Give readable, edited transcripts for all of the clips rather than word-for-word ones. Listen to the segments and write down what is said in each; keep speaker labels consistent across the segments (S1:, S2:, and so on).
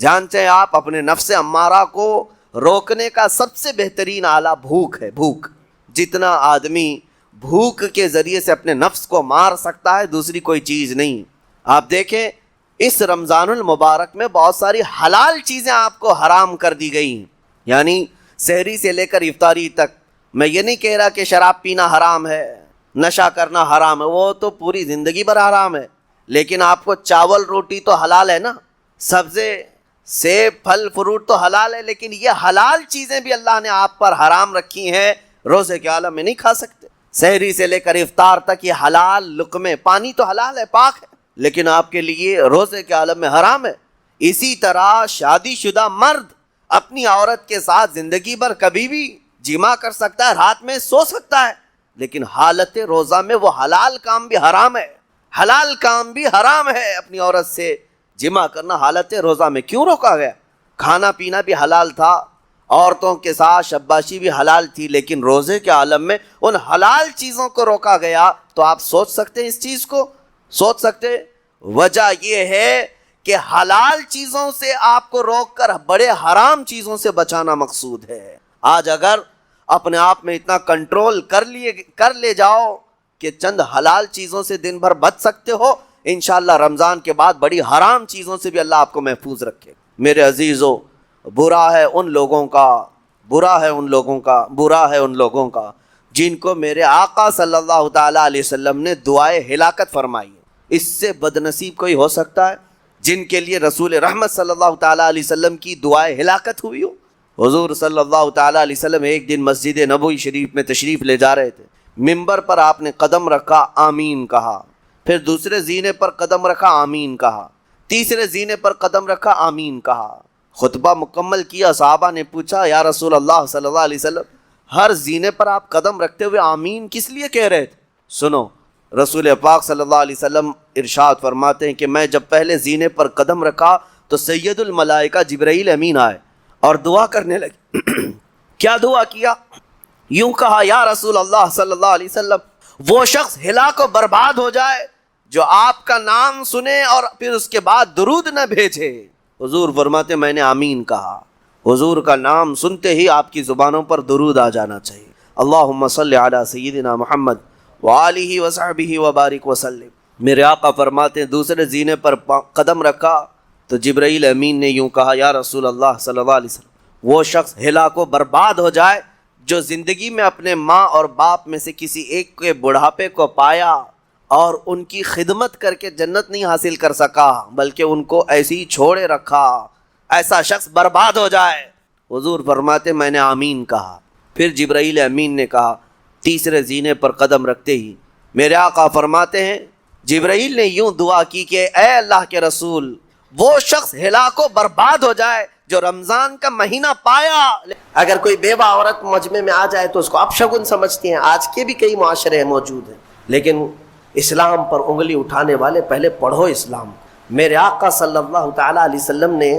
S1: جانتے ہیں آپ اپنے نفس امارہ کو روکنے کا سب سے بہترین آلہ بھوک ہے. بھوک. جتنا آدمی بھوک کے ذریعے سے اپنے نفس کو مار سکتا ہے دوسری کوئی چیز نہیں. آپ دیکھیں اس رمضان المبارک میں بہت ساری حلال چیزیں آپ کو حرام کر دی گئی ہیں. یعنی سحری سے لے کر افطاری تک. میں یہ نہیں کہہ رہا کہ شراب پینا حرام ہے, نشہ کرنا حرام ہے, وہ تو پوری زندگی بھر حرام ہے. لیکن آپ کو چاول روٹی تو حلال ہے نا, سبزے سیب پھل فروٹ تو حلال ہے, لیکن یہ حلال چیزیں بھی اللہ نے آپ پر حرام رکھی ہیں. روزے کے عالم میں نہیں کھا سکتے. سحری سے لے کر افطار تک یہ حلال لقمے. پانی تو حلال ہے, پاک ہے, لیکن آپ کے لیے روزے کے عالم میں حرام ہے. اسی طرح شادی شدہ مرد اپنی عورت کے ساتھ زندگی بھر کبھی بھی جمع کر سکتا ہے, رات میں سو سکتا ہے, لیکن حالت روزہ میں وہ حلال کام بھی حرام ہے. حلال کام بھی حرام ہے. اپنی عورت سے جمع کرنا حالت روزہ میں کیوں روکا گیا؟ کھانا پینا بھی حلال تھا, عورتوں کے ساتھ شباشی بھی حلال تھی, لیکن روزے کے عالم میں ان حلال چیزوں کو روکا گیا. تو آپ سوچ سکتے ہیں اس چیز کو, سوچ سکتے. وجہ یہ ہے کہ حلال چیزوں سے آپ کو روک کر بڑے حرام چیزوں سے بچانا مقصود ہے. آج اگر اپنے آپ میں اتنا کنٹرول کر لے جاؤ کہ چند حلال چیزوں سے دن بھر بچ سکتے ہو, انشاءاللہ رمضان کے بعد بڑی حرام چیزوں سے بھی اللہ آپ کو محفوظ رکھے. میرے عزیزو, برا ہے ان لوگوں کا جن کو میرے آقا صلی اللہ تعالیٰ علیہ وسلم نے دعائے ہلاکت فرمائی. اس سے بدنصیب کوئی ہو سکتا ہے جن کے لیے رسول رحمت صلی اللہ تعالیٰ علیہ وسلم کی دعائے ہلاکت ہوئی ہو؟ حضور صلی اللہ تعالیٰ علیہ وسلم ایک دن مسجد نبوی شریف میں تشریف لے جا رہے تھے. منبر پر آپ نے قدم رکھا, آمین کہا. پھر دوسرے زینے پر قدم رکھا, آمین کہا. تیسرے زینے پر قدم رکھا, آمین کہا. خطبہ مکمل کیا. صحابہ نے پوچھا, یا رسول اللہ صلی اللہ علیہ وسلم, ہر زینے پر آپ قدم رکھتے ہوئے آمین کس لیے کہہ رہے تھے؟ سنو, رسول پاک صلی اللہ علیہ وسلم ارشاد فرماتے ہیں کہ میں جب پہلے زینے پر قدم رکھا تو سید الملائکہ جبرائیل امین آئے اور دعا کرنے لگے. کیا دعا کیا؟ یوں کہا, یا رسول اللہ صلی اللہ علیہ وسلم, وہ شخص ہلاک و برباد ہو جائے جو آپ کا نام سنے اور پھر اس کے بعد درود نہ بھیجے. حضور فرماتے میں نے آمین کہا. حضور کا نام سنتے ہی آپ کی زبانوں پر درود آ جانا چاہیے. اللہم صلی علی سیدنا محمد وآلہ وصحبہ وبارک وسلم. میرے آقا فرماتے ہیں دوسرے زینے پر قدم رکھا تو جبرائیل امین نے یوں کہا, یا رسول اللہ صلی اللہ علیہ وسلم, وہ شخص ہلاک و برباد ہو جائے جو زندگی میں اپنے ماں اور باپ میں سے کسی ایک کے بڑھاپے کو پایا اور ان کی خدمت کر کے جنت نہیں حاصل کر سکا بلکہ ان کو ایسے ہی چھوڑے رکھا, ایسا شخص برباد ہو جائے. حضور فرماتے میں نے آمین کہا. پھر جبرائیل امین نے کہا تیسرے زینے پر قدم رکھتے ہی. میرے آقا فرماتے ہیں جبرائیل نے یوں دعا کی کہ اے اللہ کے رسول, وہ شخص ہلاک و برباد ہو جائے جو رمضان کا مہینہ پایا. اگر کوئی بیوہ عورت مجمع میں آ جائے تو اس کو اپشگن سمجھتی ہیں. آج کے بھی کئی معاشرے موجود ہیں, لیکن اسلام پر انگلی اٹھانے والے پہلے پڑھو اسلام. میرے آقا صلی اللہ تعالیٰ علیہ وسلم نے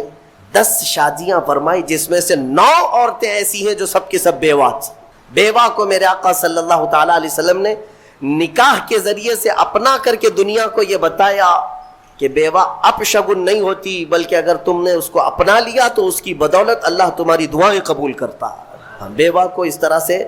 S1: 10 شادیاں فرمائی جس میں سے 9 عورتیں ایسی ہیں جو سب کی سب بیوہ تھیں. بیوہ کو میرے آقا صلی اللہ تعالیٰ علیہ وسلم نے نکاح کے ذریعے سے اپنا کر کے دنیا کو یہ بتایا کہ بیوہ اپشگن نہیں ہوتی, بلکہ اگر تم نے اس کو اپنا لیا تو اس کی بدولت اللہ تمہاری دعائیں قبول کرتا. بیوہ کو اس طرح سے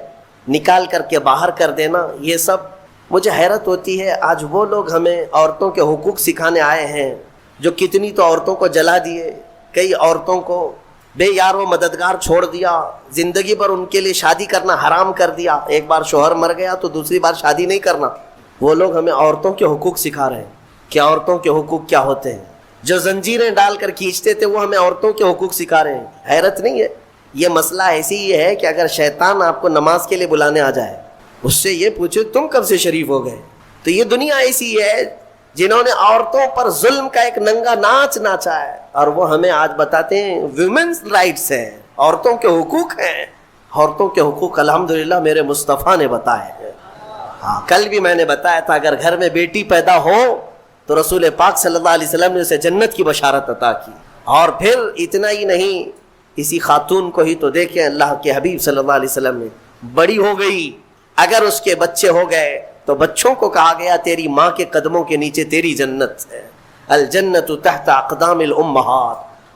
S1: نکال کر کے باہر کر دینا, یہ سب مجھے حیرت ہوتی ہے. آج وہ لوگ ہمیں عورتوں کے حقوق سکھانے آئے ہیں جو کتنی تو عورتوں کو جلا دیے, کئی عورتوں کو بے یار و مددگار چھوڑ دیا, زندگی پر ان کے لیے شادی کرنا حرام کر دیا. ایک بار شوہر مر گیا تو دوسری بار شادی نہیں کرنا. وہ لوگ ہمیں عورتوں کے حقوق سکھا رہے ہیں کہ عورتوں کے حقوق کیا ہوتے ہیں. جو زنجیریں ڈال کر کھینچتے تھے وہ ہمیں عورتوں کے حقوق سکھا رہے ہیں. حیرت نہیں ہے؟ یہ مسئلہ ایسی ہی ہے کہ اگر شیطان آپ کو نماز کے لیے بلانے آ جائے, اس سے یہ پوچھے تم کب سے شریف ہو گئے, تو یہ دنیا ایسی ہے جنہوں نے عورتوں پر ظلم کا ایک ننگا ناچ ناچا ہے, اور وہ ہمیں آج بتاتے ہیں ویمنس رائٹس ہیں, عورتوں کے حقوق ہیں. عورتوں کے حقوق الحمدللہ میرے مصطفیٰ نے بتائے ہیں. ہاں, کل بھی میں نے بتایا تھا اگر گھر میں بیٹی پیدا ہو تو رسول پاک صلی اللہ علیہ وسلم نے اسے جنت کی بشارت عطا کی. اور پھر اتنا ہی نہیں, اسی خاتون کو ہی تو دیکھیں اللہ کے حبیب صلی اللہ علیہ وسلم نے, بڑی ہو گئی, اگر اس کے بچے ہو گئے تو بچوں کو کہا گیا تیری ماں کے قدموں کے نیچے تیری جنت ہے. الجنت تحت اقدام الامہات,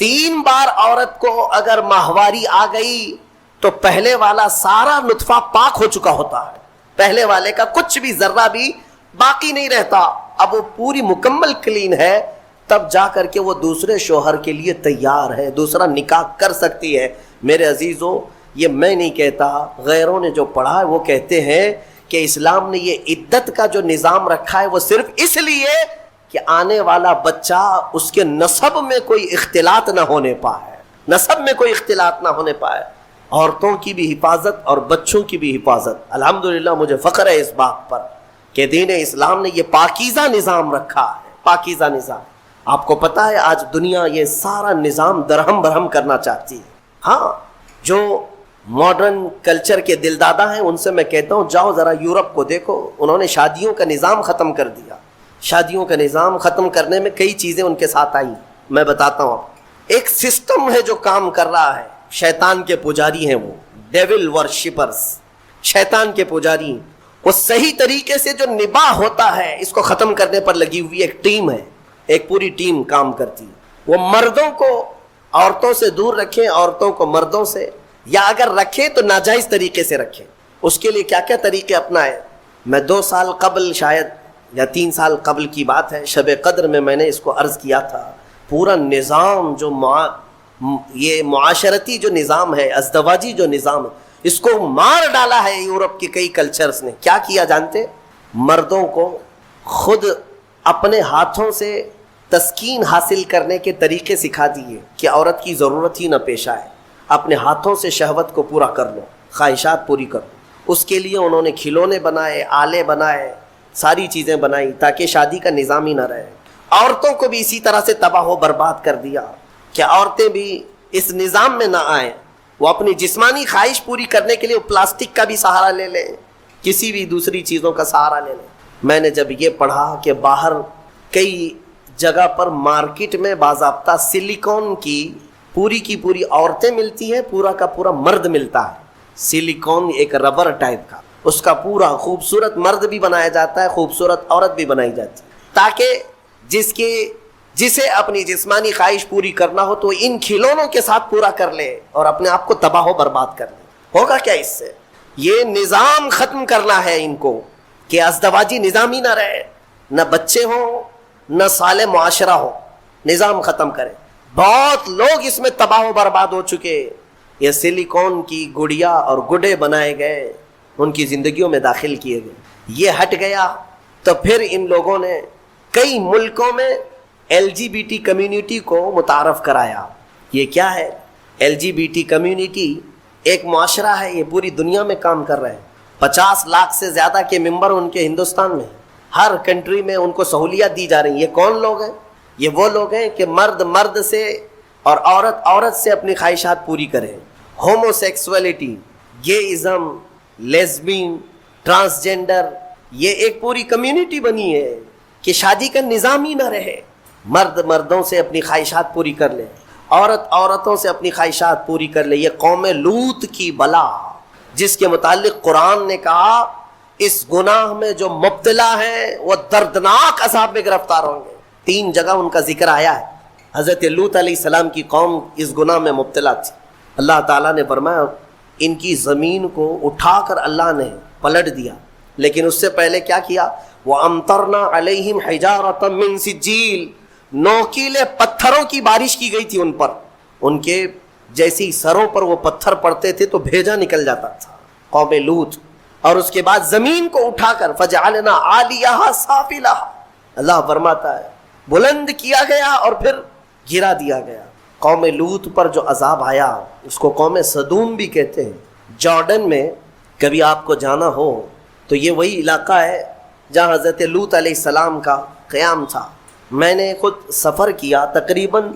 S1: 3 بار عورت کو اگر ماہواری آ گئی تو پہلے والا سارا نطفہ پاک ہو چکا ہوتا ہے، پہلے والے کا کچھ بھی ذرہ بھی باقی نہیں رہتا، اب وہ پوری مکمل کلین ہے، تب جا کر کے وہ دوسرے شوہر کے لیے تیار ہے، دوسرا نکاح کر سکتی ہے۔ میرے عزیزو، یہ میں نہیں کہتا، غیروں نے جو پڑھا ہے وہ کہتے ہیں کہ اسلام نے یہ عدت کا جو نظام رکھا ہے وہ صرف اس لیے کہ آنے والا بچہ اس کے نسب میں کوئی اختلاط نہ ہونے پائے، نسب میں کوئی اختلاط نہ ہونے پائے، عورتوں کی بھی حفاظت اور بچوں کی بھی حفاظت۔ الحمدللہ مجھے فخر ہے اس بات پر کہ دین اسلام نے یہ پاکیزہ نظام رکھا ہے، پاکیزہ نظام۔ آپ کو پتا ہے آج دنیا یہ سارا نظام درہم برہم کرنا چاہتی ہے۔ ہاں، جو ماڈرن کلچر کے دلدادہ ہیں ان سے میں کہتا ہوں جاؤ ذرا یورپ کو دیکھو، انہوں نے شادیوں کا نظام ختم کر دیا۔ شادیوں کا نظام ختم کرنے میں کئی چیزیں ان کے ساتھ آئیں، میں بتاتا ہوں۔ ایک سسٹم ہے جو کام کر رہا ہے، شیطان کے پجاری ہیں وہ، ڈیول ورشپرز، شیطان کے پجاری۔ وہ صحیح طریقے سے جو نباہ ہوتا ہے اس کو ختم کرنے پر لگی ہوئی ایک ٹیم ہے، ایک پوری ٹیم کام کرتی ہے۔ وہ مردوں کو عورتوں سے دور رکھیں، عورتوں کو مردوں سے، یا اگر رکھیں تو ناجائز طریقے سے رکھیں۔ اس کے لیے کیا کیا طریقے اپنائیں؟ میں 2 سال قبل شاید یا 3 سال قبل کی بات ہے، شب قدر میں نے اس کو عرض کیا تھا۔ پورا نظام جو یہ معاشرتی جو نظام ہے، ازدواجی جو نظام ہے، اس کو مار ڈالا ہے یورپ کے کئی کلچرز نے۔ کیا کیا جانتے؟ مردوں کو خود اپنے ہاتھوں سے تسکین حاصل کرنے کے طریقے سکھا دیے کہ عورت کی ضرورت ہی نہ پیش آئے، اپنے ہاتھوں سے شہوت کو پورا کر لو، خواہشات پوری کر لو۔ اس کے لیے انہوں نے کھلونے بنائے، آلے بنائے، ساری چیزیں بنائی تاکہ شادی کا نظام ہی نہ رہے۔ عورتوں کو بھی اسی طرح سے تباہ و برباد کر دیا کہ عورتیں بھی اس نظام میں نہ آئیں، وہ اپنی جسمانی خواہش پوری کرنے کے لیے پلاسٹک کا بھی سہارا لے لیں، کسی بھی دوسری چیزوں کا سہارا لے لیں۔ میں نے جب یہ پڑھا کہ باہر کئی جگہ پر مارکیٹ میں باضابطہ سلیکون کی پوری عورتیں ملتی ہیں، پورا کا پورا مرد ملتا ہے، سلیکون ایک ربر ٹائپ کا، اس کا پورا خوبصورت مرد بھی بنایا جاتا ہے، خوبصورت عورت بھی بنائی جاتی ہے، تاکہ جسے اپنی جسمانی خواہش پوری کرنا ہو تو ان کھلونوں کے ساتھ پورا کر لے اور اپنے آپ کو تباہ و برباد کر لے۔ ہوگا کیا اس سے؟ یہ نظام ختم کرنا ہے ان کو کہ ازدواجی نظام ہی نہ رہے، نہ بچے ہوں، نہ صالح معاشرہ ہو، نظام ختم کرے۔ بہت لوگ اس میں تباہ و برباد ہو چکے، یہ سلیکون کی گڑیا اور گڈے بنائے گئے، ان کی زندگیوں میں داخل کیے گئے۔ یہ ہٹ گیا تو پھر ان لوگوں نے کئی ملکوں میں LGBT کمیونٹی کو متعارف کرایا۔ یہ کیا ہے؟ LGBT کمیونٹی ایک معاشرہ ہے، یہ پوری دنیا میں کام کر رہے ہیں، 50 لاکھ سے زیادہ کے ممبر ان کے ہندوستان میں، ہر کنٹری میں ان کو سہولیات دی جا رہی ہیں۔ یہ کون لوگ ہیں؟ یہ وہ لوگ ہیں کہ مرد سے اور عورت سے اپنی خواہشات پوری کریں۔ ہومو سیکسولیٹی، گےازم، لیزبین، ٹرانسجینڈر، یہ ایک پوری کمیونٹی بنی ہے کہ شادی کا نظام ہی نہ رہے، مرد مردوں سے اپنی خواہشات پوری کر لے، عورتوں سے اپنی خواہشات پوری کر لے۔ یہ قوم لوط کی بلا جس کے متعلق قرآن نے کہا اس گناہ میں جو مبتلا ہیں وہ دردناک عذاب میں گرفتار ہوں گے۔ 3 جگہ ان کا ذکر آیا ہے۔ حضرت لوط علیہ السلام کی قوم اس گناہ میں مبتلا تھی، اللہ تعالیٰ نے فرمایا ان کی زمین کو اٹھا کر اللہ نے پلٹ دیا، لیکن اس سے پہلے کیا کیا؟ وَأَمْطَرْنَا عَلَيْهِمْ حِجَارَةً مِّن سِجِّيلٍ، نوکیلے پتھروں کی بارش کی گئی تھی ان پر، ان کے جیسی سروں پر وہ پتھر پڑتے تھے تو بھیجا نکل جاتا تھا، قوم لوط۔ اور اس کے بعد زمین کو اٹھا کر فَجَعَلْنَا عَالِيَهَا سَافِلَهَا، اللہ فرماتا ہے بلند کیا گیا اور پھر گرا دیا گیا۔ قوم لوط پر جو عذاب آیا اس کو قوم سدوم بھی کہتے ہیں۔ جارڈن میں کبھی آپ کو جانا ہو تو یہ وہی علاقہ ہے جہاں حضرت لوط علیہ السلام کا قیام تھا۔ میں نے خود سفر کیا، تقریباً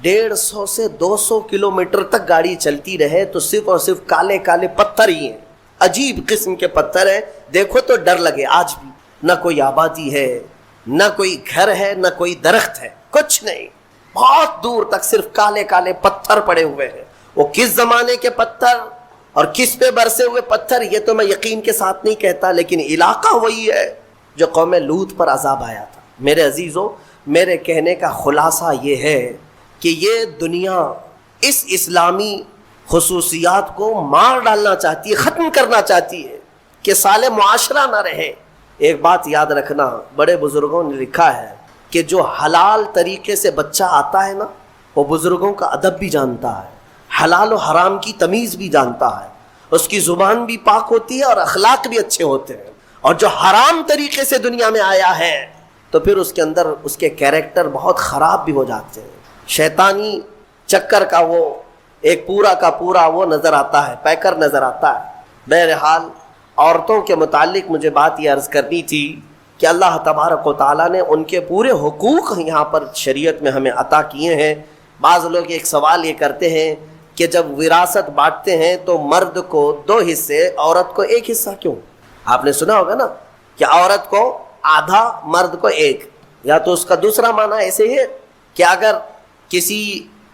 S1: 150 سے 200 کلومیٹر تک گاڑی چلتی رہے تو صرف اور صرف کالے کالے پتھر ہی ہیں، عجیب قسم کے پتھر ہیں، دیکھو تو ڈر لگے۔ آج بھی نہ کوئی آبادی ہے، نہ کوئی گھر ہے، نہ کوئی درخت ہے، کچھ نہیں، بہت دور تک صرف کالے کالے پتھر پڑے ہوئے ہیں۔ وہ کس زمانے کے پتھر اور کس پہ برسے ہوئے پتھر یہ تو میں یقین کے ساتھ نہیں کہتا، لیکن علاقہ وہی ہے جو قوم لوط پر عذاب آیا تھا۔ میرے عزیزو، میرے کہنے کا خلاصہ یہ ہے کہ یہ دنیا اس اسلامی خصوصیات کو مار ڈالنا چاہتی ہے، ختم کرنا چاہتی ہے کہ صالح معاشرہ نہ رہے۔ ایک بات یاد رکھنا، بڑے بزرگوں نے لکھا ہے کہ جو حلال طریقے سے بچہ آتا ہے نا، وہ بزرگوں کا ادب بھی جانتا ہے، حلال و حرام کی تمیز بھی جانتا ہے، اس کی زبان بھی پاک ہوتی ہے اور اخلاق بھی اچھے ہوتے ہیں۔ اور جو حرام طریقے سے دنیا میں آیا ہے تو پھر اس کے اندر اس کے کیریکٹر بہت خراب بھی ہو جاتے ہیں، شیطانی چکر کا وہ ایک پورا کا پورا وہ نظر آتا ہے، پیکر نظر آتا ہے۔ بہرحال عورتوں کے متعلق مجھے بات یہ عرض کرنی تھی کہ اللہ تبارک و تعالیٰ نے ان کے پورے حقوق یہاں پر شریعت میں ہمیں عطا کیے ہیں۔ بعض لوگ ایک سوال یہ کرتے ہیں کہ جب وراثت بانٹتے ہیں تو مرد کو 2 حصے، عورت کو 1 حصہ کیوں؟ آپ نے سنا ہوگا نا کہ عورت کو آدھا، مرد کو 1۔ یا تو اس کا دوسرا معنی ایسے ہی ہے کہ اگر کسی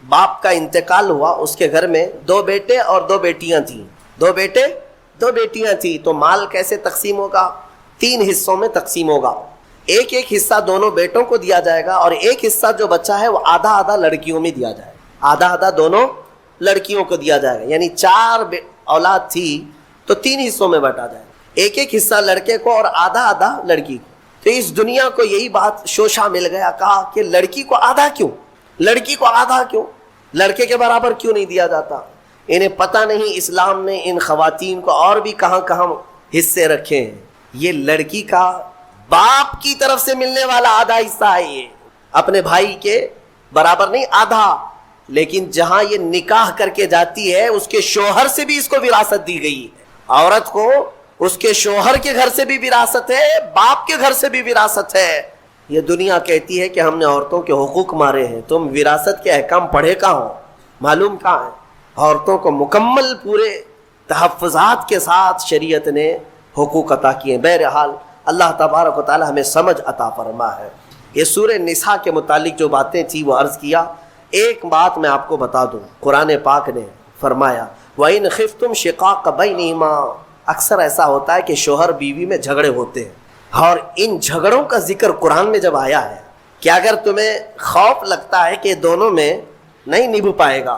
S1: باپ کا انتقال ہوا، اس کے گھر میں 2 بیٹے اور 2 بیٹیاں تھیں، 2 بیٹے 2 بیٹیاں تھیں، تو مال کیسے تقسیم ہوگا؟ 3 حصوں میں تقسیم ہوگا۔ ایک حصہ دونوں بیٹوں کو دیا جائے گا اور 1 حصہ جو بچا ہے وہ آدھا آدھا لڑکیوں میں دیا جائے گا، آدھا آدھا دونوں لڑکیوں کو دیا جائے گا۔ یعنی 4 اولاد تھی تو 3 حصوں میں بانٹا جائے گا، 1 حصہ لڑکے کو اور آدھا آدھا لڑکی کو۔ تو اس دنیا کو یہی بات شوشہ مل گیا، کہا کہ لڑکی کو آدھا کیوں، لڑکی کو آدھا کیوں، لڑکے کے برابر کیوں نہیں دیا جاتا؟ انہیں پتہ نہیں اسلام نے ان خواتین کو اور بھی کہاں کہاں حصے رکھے ہیں۔ یہ لڑکی کا باپ کی طرف سے ملنے والا آدھا حصہ ہے، یہ اپنے بھائی کے برابر نہیں، آدھا۔ لیکن جہاں یہ نکاح کر کے جاتی ہے اس کے شوہر سے بھی اس کو وراثت دی گئی ہے۔ عورت کو اس کے شوہر کے گھر سے بھی وراثت ہے، باپ کے گھر سے بھی وراثت ہے۔ یہ دنیا کہتی ہے کہ ہم نے عورتوں کے حقوق مارے ہیں، تم وراثت کے احکام پڑھے کہاں ہو، معلوم کہاں ہے؟ عورتوں کو مکمل پورے تحفظات کے ساتھ شریعت نے حقوق عطا کیے ہیں۔ بہرحال اللہ تبارک و تعالی ہمیں سمجھ عطا فرما ہے۔ یہ سورہ نساء کے متعلق جو باتیں تھی وہ عرض کیا۔ ایک بات میں آپ کو بتا دوں، قرآن پاک نے فرمایا وَإِنْ خِفْتُمْ شِقَاقَ بَيْنِهِمَا۔ اکثر ایسا ہوتا ہے کہ شوہر بیوی میں جھگڑے ہوتے ہیں، اور ان جھگڑوں کا ذکر قرآن میں جب آیا ہے کہ اگر تمہیں خوف لگتا ہے کہ دونوں میں نہیں نبھ پائے گا،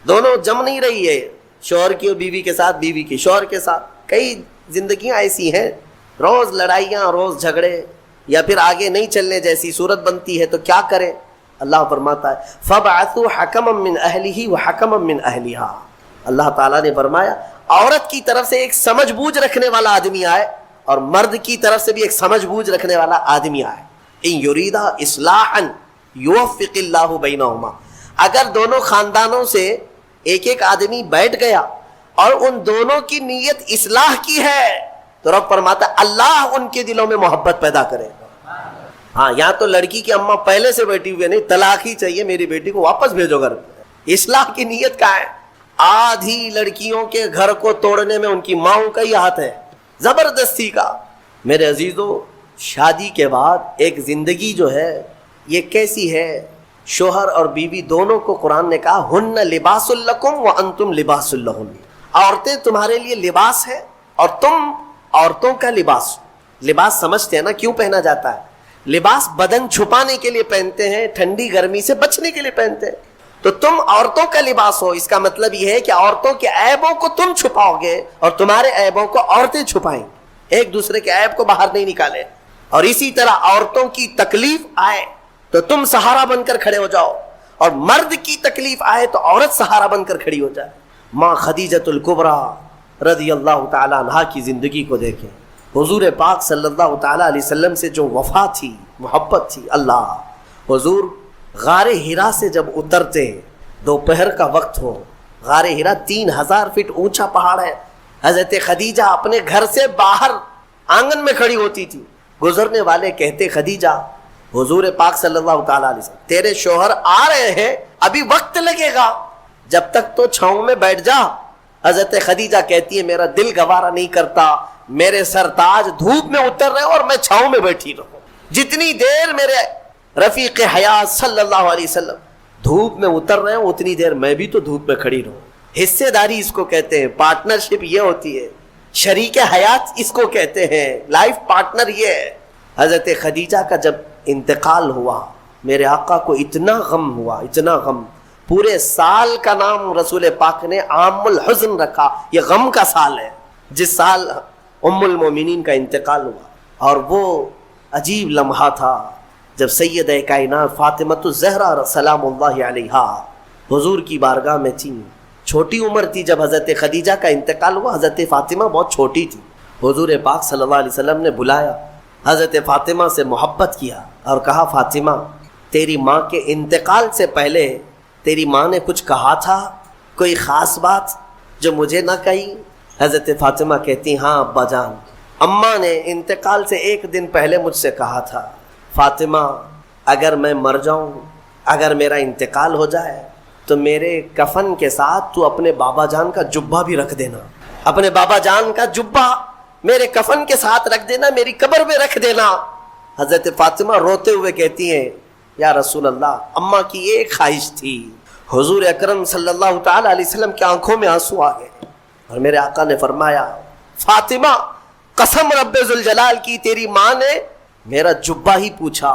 S1: دونوں جم نہیں رہی ہے، شوہر کی بیوی کے ساتھ، بیوی کی شوہر کے ساتھ، کئی زندگیاں ایسی ہیں روز لڑائیاں، روز جھگڑے، یا پھر آگے نہیں چلنے جیسی صورت بنتی ہے، تو کیا کریں؟ اللہ فرماتا ہے فَبْعَثُوا حَكَمًا مِّنْ أَهْلِهِ وَحَكَمًا مِّنْ أَهْلِهَا۔ اللہ تعالیٰ نے فرمایا عورت کی طرف سے ایک سمجھ بوجھ رکھنے والا آدمی آئے اور مرد کی طرف سے بھی ایک سمجھ بوجھ رکھنے والا آدمی آئے۔ إِن يُرِيدَا إِصْلَاحًا يُوَفِّقِ اللَّهُ بَيْنَهُمَا۔ اگر دونوں خاندانوں سے ایک ایک آدمی بیٹھ گیا اور ان دونوں کی نیت اصلاح کی ہے تو رب فرماتا ہے اللہ ان کے دلوں میں محبت پیدا کرے۔ ہاں، یہاں تو لڑکی کی اماں پہلے سے بیٹھی ہوئی نہیں، طلاق ہی چاہیے، میری بیٹی کو واپس بھیجو گھر۔ اصلاح کی نیت کا ہے۔ آدھی لڑکیوں کے گھر کو توڑنے میں ان کی ماؤں کا ہی ہاتھ ہے، زبردستی کا۔ میرے عزیزو، شادی کے بعد ایک زندگی جو ہے یہ کیسی ہے؟ شوہر اور بیوی دونوں کو قرآن نے کہا ہن لباس لکم وانتم لباس لہن۔ عورتیں تمہارے لیے لباس ہے اور تم عورتوں کا لباس۔ لباس سمجھتے ہیں نا کیوں پہنا جاتا ہے؟ لباس بدن چھپانے کے لیے پہنتے ہیں، ٹھنڈی گرمی سے بچنے کے لیے پہنتے ہیں۔ تو تم عورتوں کا لباس ہو، اس کا مطلب یہ ہے کہ عورتوں کے عیبوں کو تم چھپاؤ گے اور تمہارے عیبوں کو عورتیں چھپائیں، ایک دوسرے کے عیب کو باہر نہیں نکالے۔ اور اسی طرح عورتوں کی تکلیف آئے تو تم سہارا بن کر کھڑے ہو جاؤ، اور مرد کی تکلیف آئے تو عورت سہارا بن کر کھڑی ہو جائے۔ ماں خدیجۃ الکبریٰ رضی اللہ تعالی عنہا کی زندگی کو دیکھیں، حضور پاک صلی اللہ تعالی علیہ وسلم سے جو وفا تھی، محبت تھی۔ اللہ حضور غار ہرا سے جب اترتے، دوپہر کا وقت ہو، غار ہرا 3000 فٹ اونچا پہاڑ ہے، حضرت خدیجہ اپنے گھر سے باہر آنگن میں کھڑی ہوتی تھی، گزرنے والے کہتے خدیجہ حضور پاک صلی اللہ تعالیٰ علیہ وسلم تیرے شوہر آ رہے ہیں، ابھی وقت لگے گا، جب تک تو چھاؤں میں بیٹھ جا۔ حضرت خدیجہ کہتی ہے میرا دل گوارا نہیں کرتا، میرے سرتاج دھوپ میں اتر رہے اور میں چھاؤں میں بیٹھی رہوں، جتنی دیر میرے رفیق حیات صلی اللہ علیہ وسلم دھوپ میں اتر رہے ہوں اتنی دیر میں بھی تو دھوپ میں کھڑی رہوں۔ حصے داری اس کو کہتے ہیں، پارٹنرشپ یہ ہوتی ہے، شریک حیات اس کو کہتے ہیں، لائف پارٹنر یہ ہے۔ حضرت خدیجہ کا جب انتقال ہوا، میرے آقا کو اتنا غم ہوا، اتنا غم پورے سال کا نام رسول پاک نے عام الحزن رکھا، یہ غم کا سال ہے جس سال ام المومنین کا انتقال ہوا۔ اور وہ عجیب لمحہ تھا جب سیدہ کائنات فاطمۃ الزہرا سلام اللہ علیہا حضور کی بارگاہ میں تھیں۔ چھوٹی عمر تھی جب حضرت خدیجہ کا انتقال ہوا، حضرت فاطمہ بہت چھوٹی تھی۔ حضور پاک صلی اللہ علیہ وسلم نے بلایا، حضرت فاطمہ سے محبت کیا اور کہا فاطمہ تیری ماں کے انتقال سے پہلے تیری ماں نے کچھ کہا تھا، کوئی خاص بات جو مجھے نہ کہی؟ حضرت فاطمہ کہتی ہاں ابا جان، اماں نے انتقال سے ایک دن پہلے مجھ سے کہا تھا فاطمہ اگر میں مر جاؤں، اگر میرا انتقال ہو جائے تو میرے کفن کے ساتھ تو اپنے بابا جان کا جبہ بھی رکھ دینا، اپنے بابا جان کا جبہ میرے کفن کے ساتھ رکھ دینا، میری قبر میں رکھ دینا۔ حضرت فاطمہ روتے ہوئے کہتی ہیں یا رسول اللہ اماں کی ایک خواہش تھی۔ حضور اکرم صلی اللہ تعالی علیہ وسلم کی آنکھوں میں آنسو آ گئے اور میرے آقا نے فرمایا فاطمہ قسم رب ذوالجلال کی تیری ماں نے میرا جبہ ہی پوچھا،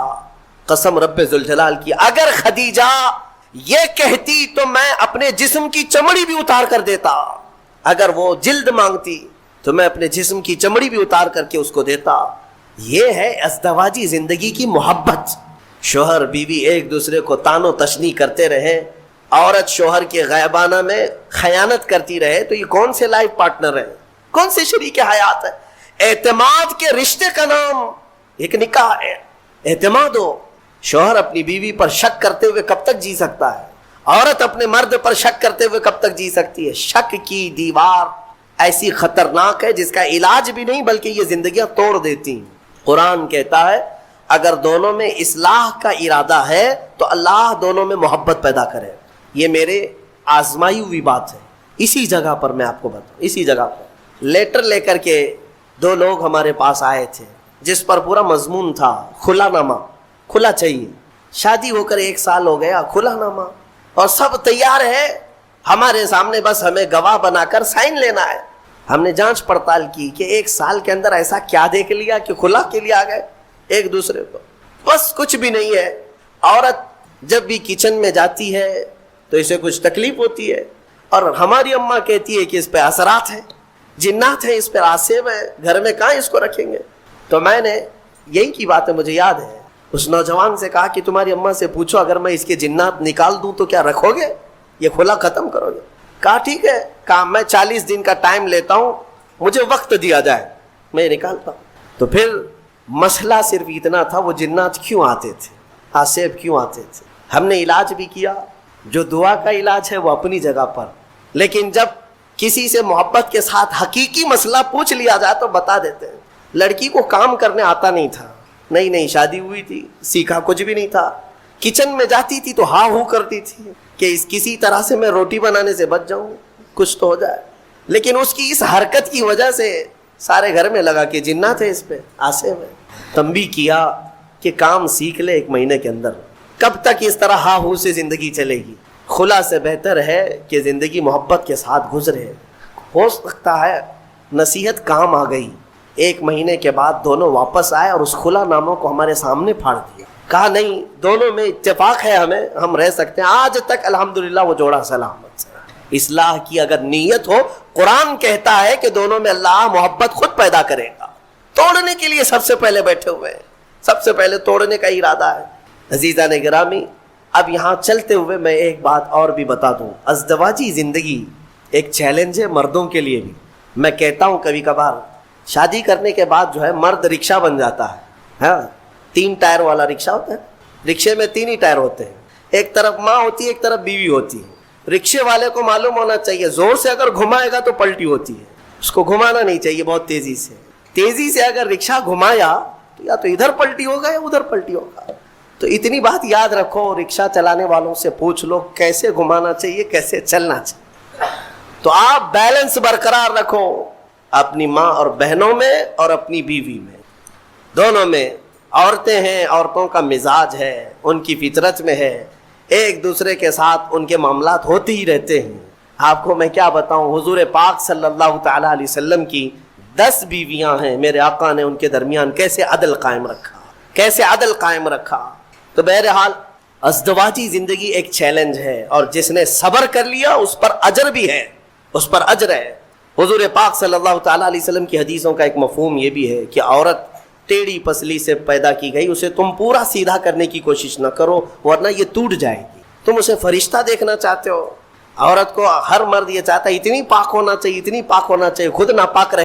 S1: قسم رب ذوالجلال کی اگر خدیجہ یہ کہتی تو میں اپنے جسم کی چمڑی بھی اتار کر دیتا، اگر وہ جلد مانگتی تو میں اپنے جسم کی چمڑی بھی اتار کر کے اس کو دیتا۔ یہ ہے ازدواجی زندگی کی محبت۔ شوہر بیوی ایک دوسرے کو تان و تشنی کرتے رہے، عورت شوہر کے غیبانہ میں خیانت کرتی رہے تو یہ کون سے لائف پارٹنر ہیں، کون سے شریک حیات ہے؟ اعتماد کے رشتے کا نام ایک نکاح ہے، اعتماد ہو۔ شوہر اپنی بیوی پر شک کرتے ہوئے کب تک جی سکتا ہے؟ عورت اپنے مرد پر شک کرتے ہوئے کب تک جی سکتی ہے؟ شک کی دیوار ایسی خطرناک ہے جس کا علاج بھی نہیں بلکہ یہ زندگیاں توڑ دیتی ہیں۔ قرآن کہتا ہے اگر دونوں میں اصلاح کا ارادہ ہے تو اللہ دونوں میں محبت پیدا کرے۔ یہ میرے آزمائی ہوئی بات ہے۔ اسی جگہ پر میں آپ کو بتاؤں، اسی جگہ پر لیٹر لے کر کے دو لوگ ہمارے پاس آئے تھے جس پر پورا مضمون تھا کھلا نامہ، کھلا چاہیے، شادی ہو کر 1 سال ہو گیا، کھلا نامہ، اور سب تیار ہے ہمارے سامنے، بس ہمیں گواہ بنا کر سائن لینا ہے۔ ہم نے جانچ پڑتال کی کہ 1 سال کے اندر ایسا کیا دیکھ لیا کہ کھلا کے لیے آ گئے ایک دوسرے کو؟ بس کچھ بھی نہیں ہے۔ عورت جب بھی کچن میں جاتی ہے تو اسے کچھ تکلیف ہوتی ہے، اور ہماری اماں کہتی ہے کہ اس پہ اثرات ہیں، جنات ہیں، اس پہ آسیب ہے، گھر میں کہاں اس کو رکھیں گے؟ تو میں نے یہی کی بات ہے، مجھے یاد ہے اس نوجوان سے کہا کہ تمہاری اماں سے پوچھو اگر میں اس کے جنات نکال دوں تو کیا رکھو گے، یہ کھلا ختم کرو گے؟ کہا ٹھیک ہے، کہا میں 40 دن کا ٹائم لیتا ہوں، مجھے وقت دیا جائے میں نکالتا ہوں۔ تو پھر مسئلہ صرف اتنا تھا وہ جنات کیوں آتے تھے، آسیب کیوں آتے تھے؟ ہم نے علاج بھی کیا، جو دعا کا علاج ہے وہ اپنی جگہ پر، لیکن جب کسی سے محبت کے ساتھ حقیقی مسئلہ پوچھ لیا جائے تو بتا دیتے ہیں۔ لڑکی کو کام کرنے آتا نہیں تھا، نئی شادی ہوئی تھی، سیکھا کچھ بھی نہیں تھا، کچن میں جاتی تھی تو ہاں ہو کرتی تھی کہ کسی طرح سے میں روٹی بنانے سے بچ جاؤں، کچھ تو ہو جائے، لیکن اس کی اس حرکت کی وجہ سے سارے گھر میں لگا کہ جنات ہے اس پہ، آسے میں تنبیہ کیا کہ کام سیکھ لے 1 مہینے کے اندر۔ کب تک اس طرح ہاں ہو سے زندگی چلے گی؟ خلا سے بہتر ہے کہ زندگی محبت کے ساتھ گزرے۔ ہو سکتا ہے نصیحت کام آ گئی، 1 مہینے کے بعد دونوں واپس آئے اور اس خلا ناموں کو ہمارے سامنے پھاڑ دیا، کہا نہیں دونوں میں اتفاق ہے، ہم رہ سکتے ہیں۔ آج تک الحمدللہ وہ جوڑا سلامت سے۔ اصلاح کی اگر نیت ہو، قرآن کہتا ہے کہ دونوں میں اللہ محبت خود پیدا کرے گا۔ توڑنے کے لیے سب سے پہلے بیٹھے ہوئے ہیں، سب سے پہلے توڑنے کا ارادہ ہے۔ عزیزان گرامی، اب یہاں چلتے ہوئے میں ایک بات اور بھی بتا دوں، ازدواجی زندگی ایک چیلنج ہے مردوں کے لیے بھی۔ میں کہتا ہوں کبھی کبھار شادی کرنے کے بعد جو ہے مرد رکشہ بن جاتا ہے، ہاں 3 ٹائر والا رکشہ ہوتا ہے، رکشے میں 3 ہی ٹائر ہوتے ہیں، ایک طرف ماں ہوتی ہے ایک طرف بیوی ہوتی ہے۔ رکشے والے کو معلوم ہونا چاہیے زور سے اگر گھمائے گا تو پلٹی ہوتی ہے، اس کو گھمانا نہیں چاہیے بہت تیزی سے اگر رکشہ گھمایا تو یا تو ادھر پلٹی ہوگا یا ادھر پلٹی ہوگا۔ تو اتنی بات یاد رکھو، رکشہ چلانے والوں سے پوچھ لو کیسے گھمانا چاہیے، کیسے چلنا چاہیے۔ تو آپ بیلنس برقرار رکھو اپنی ماں اور بہنوں میں اور اپنی بیوی میں، دونوں میں۔ عورتیں ہیں، عورتوں کا مزاج ہے، ان کی فطرت میں ہے، ایک دوسرے کے ساتھ ان کے معاملات ہوتے ہی رہتے ہیں۔ آپ کو میں کیا بتاؤں، حضور پاک صلی اللہ تعالی علیہ وسلم کی 10 بیویاں ہیں، میرے آقا نے ان کے درمیان کیسے عدل قائم رکھا، کیسے عدل قائم رکھا۔ تو بہرحال
S2: ازدواجی زندگی ایک چیلنج ہے، اور جس نے صبر کر لیا اس پر اجر بھی ہے، اس پر اجر ہے۔ حضور پاک صلی اللہ تعالیٰ علیہ وسلم کی حدیثوں کا ایک مفہوم یہ بھی ہے کہ عورت ٹیڑھی پسلی سے پیدا کی گئی، اسے تم پورا سیدھا کرنے کی کوشش نہ کرو ورنہ یہ ٹوٹ جائے گی۔ تم اسے فرشتہ دیکھنا چاہتے ہو، عورت کو ہر مرد یہ چاہتا ہے اتنی پاک ہونا چاہیے، اتنی پاک ہونا چاہیے، خود ناپاک رہے